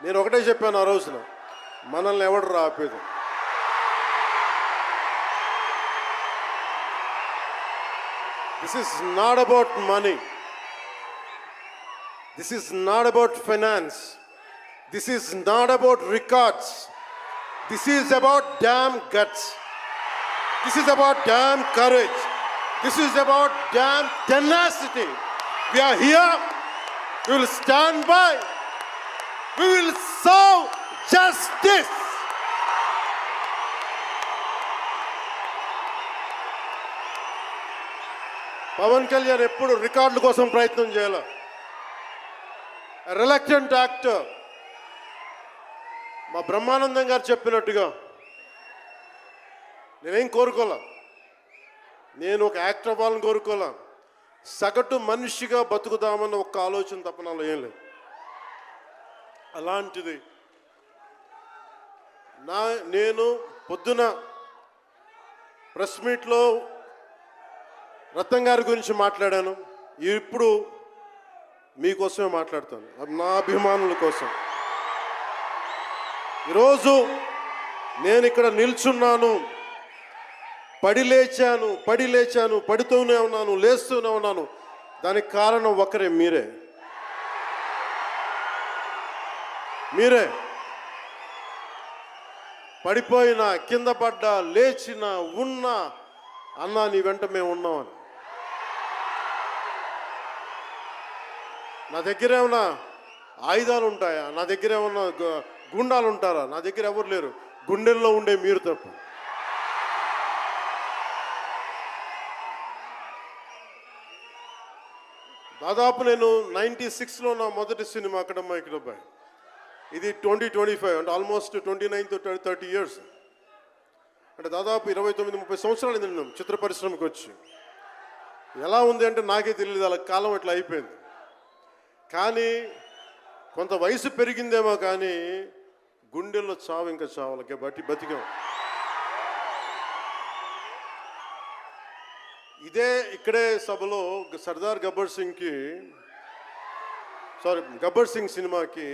నేను ఒకటే చెప్పాను ఆ రోజున, మనల్ని ఎవడు ఆపేది. This is not about money, this is not about finance, this is not about records, this is about damn guts, this is about damn courage, this is about damn tenacity. We are here, we will stand by, we will serve justice. Pawan Kalyan ఎప్పుడు రికార్డుల కోసం ప్రయత్నం చేయాల. Reluctant actor. మా బ్రహ్మానందం గారు చెప్పినట్టుగా నేనేం కోరుకోలే, నేను ఒక యాక్టర్ అవ్వాలని కోరుకోలే, సగటు మనిషిగా బతుకుదామన్న ఒక్క ఆలోచన తప్ప నాలో ఏం లేదు. అలాంటిది నేను పొద్దున ప్రెస్ మీట్లో రత్నం గారి గురించి మాట్లాడాను, ఇప్పుడు మీకోసమే మాట్లాడతాను, నా అభిమానుల కోసం. ఈరోజు నేను ఇక్కడ నిల్చున్నాను, పడి లేచాను, పడుతూనే ఉన్నాను, లేస్తూనే ఉన్నాను. దానికి కారణం ఒకరే, మీరే. పడిపోయినా, కింద పడ్డా, లేచినా, ఉన్నా, అన్నా నీ వెంట మేము ఉన్నామని. నా దగ్గర ఏమన్నా ఆయుధాలు ఉంటాయా? నా దగ్గర ఏమన్నా గుండాలు ఉంటారా? నా దగ్గర ఎవరు లేరు, గుండెల్లో ఉండే మీరు తప్ప. దాదాపు నేను 96లో నా మొదటి సినిమా అక్కడమ్మాయికి అబ్బాయి. ఇది 2025 అంటే ఆల్మోస్ట్ 29 to 30 years. అంటే దాదాపు 29-30 సంవత్సరాలు నేను చిత్ర పరిశ్రమకి వచ్చి. ఎలా ఉంది అంటే నాకే తెలియదు, అలా కాలం ఇట్లా అయిపోయింది. కానీ కొంత వయసు పెరిగిందేమో కానీ గుండెల్లో చావు ఇంకా చావాలకే బతికాం. ఇక్కడే సభలో సర్దార్ గబ్బర్ సింగ్ సినిమాకి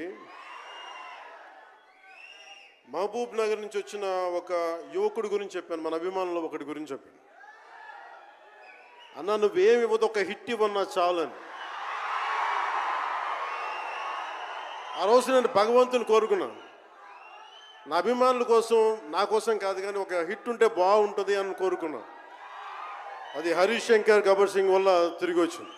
మహబూబ్ నగర్ నుంచి వచ్చిన ఒక యువకుడి గురించి చెప్పాను, మన అభిమానుల్లో ఒకటి గురించి చెప్పాను. అన్న నువ్వేమి ఇవ్వదు, ఒక హిట్ ఇవ్వన్నా చాలని. ఆ రోజు నేను భగవంతుని కోరుకున్నాను, నా అభిమానుల కోసం, నా కోసం కాదు కానీ ఒక హిట్ ఉంటే బాగుంటుంది అని కోరుకున్నాను. అది హరీష్ శంకర్ గబ్బర్ సింగ్ వల్ల తిరిగి వచ్చింది.